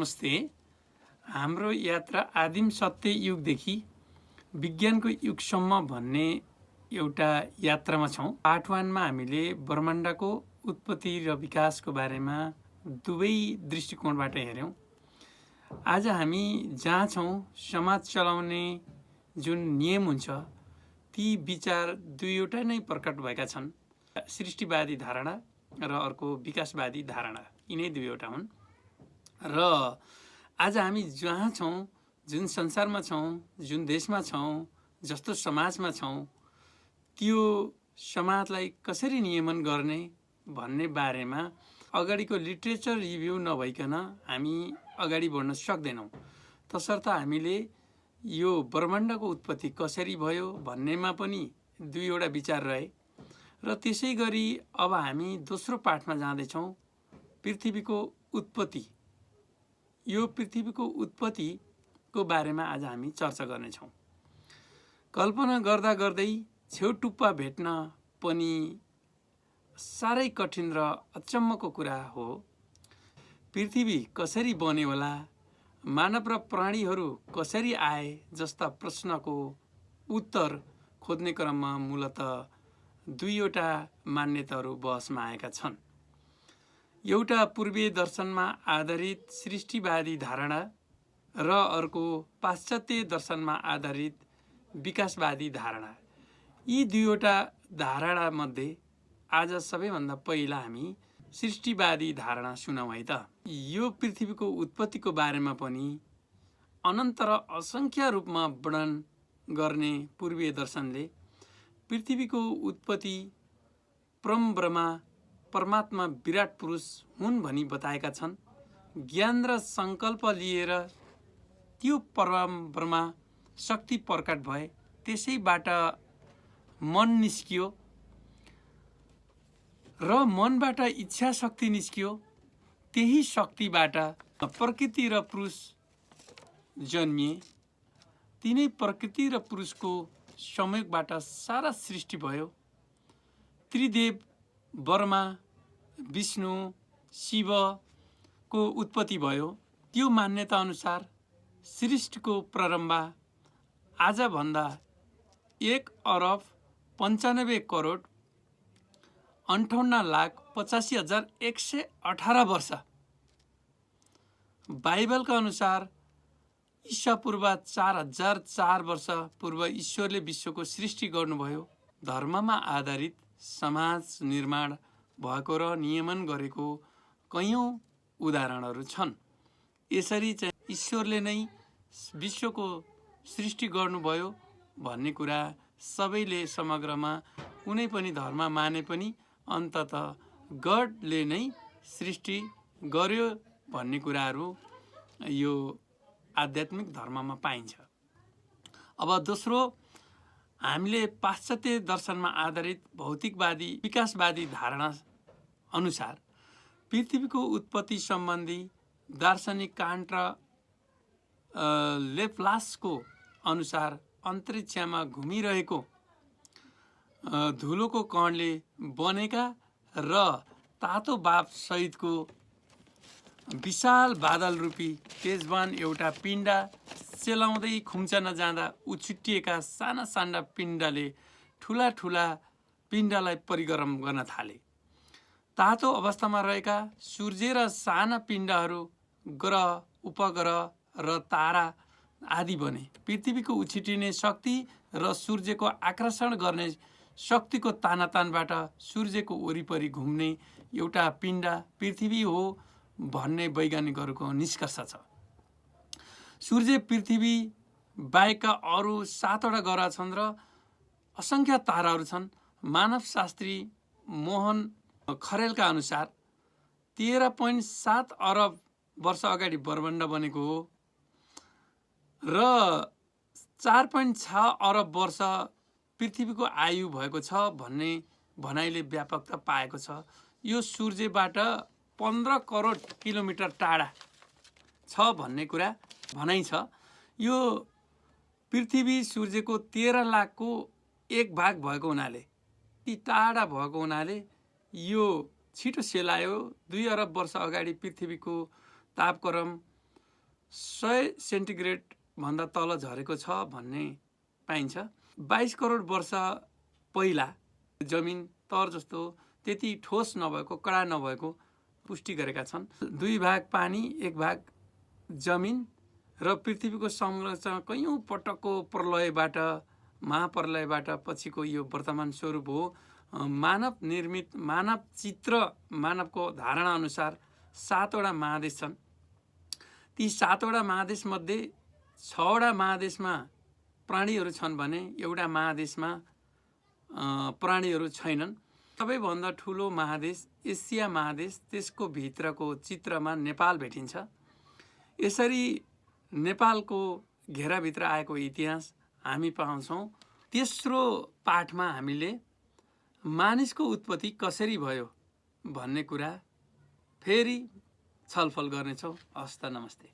नमस्ते। हाम्रो यात्रा आदिम सत्य युगदेखि विज्ञानको युगसम्म भन्ने एउटा यात्रामा छौँ। पार्ट 1 मा हामीले ब्रह्माण्डको उत्पत्ति र विकासको बारेमा दुवै दृष्टिकोणबाट हेर्यौँ। आज हामी जहाँ छौँ, समाज चलाउने जुन नियम हुन्छ ती विचार दुईवटा नै प्रकट भएका छन्। सृष्टिवादी धारणा र अर्को विकासवादी धारणा, यिनै दुईवटा हुन्। र आज हामी जहाँ छौँ, जुन संसारमा छौँ, जुन देशमा छौँ, जस्तो समाजमा छौँ, त्यो समाजलाई कसरी नियमन गर्ने भन्ने बारेमा अगाडिको लिट्रेचर रिभ्यू नभइकन हामी अगाडि बढ्न सक्दैनौँ। तसर्थ हामीले यो ब्रह्माण्डको उत्पत्ति कसरी भयो भन्नेमा पनि दुईवटा विचार रहे। र त्यसै गरी अब हामी दोस्रो पाठमा जाँदैछौँ, पृथ्वीको उत्पत्ति। यो पृथ्वीको उत्पत्तिको बारेमा आज हामी चर्चा गर्नेछौँ। कल्पना गर्दा गर्दै छेउटुप्पा भेट्न पनि साह्रै कठिन र अचम्मको कुरा हो। पृथ्वी कसरी बन्यो होला, मानव र प्राणीहरू कसरी आए जस्ता प्रश्नको उत्तर खोज्ने क्रममा मूलतः दुईवटा मान्यताहरू बहसमा आएका छन्। एउटा पूर्वीय दर्शनमा आधारित सृष्टिवादी धारणा र अर्को पाश्चात्य दर्शनमा आधारित विकासवादी धारणा। यी दुईवटा धारणामध्ये आज सबैभन्दा पहिला हामी सृष्टिवादी धारणा सुनौँ है त। यो पृथ्वीको उत्पत्तिको बारेमा पनि अनन्त र असङ्ख्य रूपमा वर्णन गर्ने पूर्वीय दर्शनले पृथ्वीको उत्पत्ति परम ब्रह्मा परमात्मा विराट पुरुष हुन् भनी बताएका छन्। ज्ञान र सङ्कल्प लिएर त्यो परम ब्रह्मा शक्ति प्रकट भए, त्यसैबाट मन निस्कियो र मनबाट इच्छा शक्ति निस्कियो। त्यही शक्तिबाट प्रकृति र पुरुष जन्मिए। तिनै प्रकृति र पुरुषको संयोगबाट सारा सृष्टि भयो। त्रिदेव ब्रह्मा, विष्णु, शिवको उत्पत्ति भयो। त्यो मान्यता अनुसार सृष्टिको प्रारम्भ आजभन्दा 1,95,58,85,118 वर्ष। बाइबलका अनुसार ईसापूर्व 4,004 वर्ष पूर्व ईश्वरले विश्वको सृष्टि गर्नुभयो। धर्ममा आधारित समाज निर्माण भएको र नियमन गरेको कयौं उदाहरणहरू छन्। यसरी चाहिँ ईश्वरले नै विश्वको सृष्टि गर्नुभयो भन्ने कुरा सबैले समग्रमा कुनै पनि धर्म माने पनि अन्ततः गडले नै सृष्टि गर्यो भन्ने कुराहरू यो आध्यात्मिक धर्ममा पाइन्छ। अब दोस्रो, हामीले पाश्चात्य दर्शनमा आधारित भौतिकवादी विकासवादी धारणा अनुसार पृथ्वीको उत्पत्ति सम्बन्धी दार्शनिक कान्ट र लेप्लासको अनुसार अन्तरिक्षमा घुमिरहेको धुलोको कणले बनेका र तातो बाफ सहितको विशाल बादल रूपी तेजवान एउटा पिण्ड सेलाउँदै खुम्चन जाँदा उछिट्टिएका साना साना पिण्डले ठुला ठुला पिण्डलाई परिक्रम गर्न थाले। तातो अवस्थामा रहेका सूर्य र साना पिण्डहरू ग्रह, उपग्रह र तारा आदि बने। पृथ्वीको उछिटिने शक्ति र सूर्यको आकर्षण गर्ने शक्तिको तानातानबाट सूर्यको वरिपरि घुम्ने एउटा पिण्ड पृथ्वी हो भन्ने वैज्ञानिकहरूको निष्कर्ष छ। सूर्य, पृथ्वी बाहेकका अरू 7वटा ग्रह छन् र असङ्ख्य ताराहरू छन्। मानवशास्त्री मोहन खरेलका अनुसार 13.7 अरब वर्ष अगाडि ब्रह्माण्ड बनेको हो र 4.6 अरब वर्ष पृथ्वीको आयु भएको छ भन्ने भनाइले व्यापकता पाएको छ। यो सूर्यबाट 15 करोड किलोमिटर टाढा छ भन्ने कुरा भनाइ छ। यो पृथ्वी सूर्यको 13 लाखको 1 भाग भएको हुनाले, ती टाढा भएको हुनाले यो छिटो सेलायो। 2 अरब वर्ष अगाडि पृथ्वीको तापक्रम 100 सेन्टिग्रेड भन्दा तल झरेको छ भन्ने पाइन्छ। 22 करोड वर्ष पहिला जमिन तर जस्तो त्यति ठोस नभएको, कडा नभएको पुष्टि गरेका छन्। 2 भाग पानी 1 भाग जमिन र पृथ्वीको संरचना कैयौँ पटकको प्रलयबाट, महाप्रलयबाट पछिको यो वर्तमान स्वरूप हो। मानव निर्मित, मानव चित्र, मानवको धारणा अनुसार 7 वटा महादेश छन्। ती 7 वटा महादेश मध्ये 6 वटा महादेशमा प्राणीहरू छन् भने एउटा महादेशमा प्राणीहरू छैनन्। सबैभन्दा ठुलो महादेश एसिया महादेश, त्यसको भित्रको चित्रमा नेपाल भेटिन्छ। यसरी नेपालको घेराभित्र आएको इतिहास हामी पाउँछौँ। तेस्रो पाठमा हामीले मानिसको उत्पत्ति कसरी भयो भन्ने कुरा फेरि छलफल गर्नेछौँ। हस्त नमस्ते।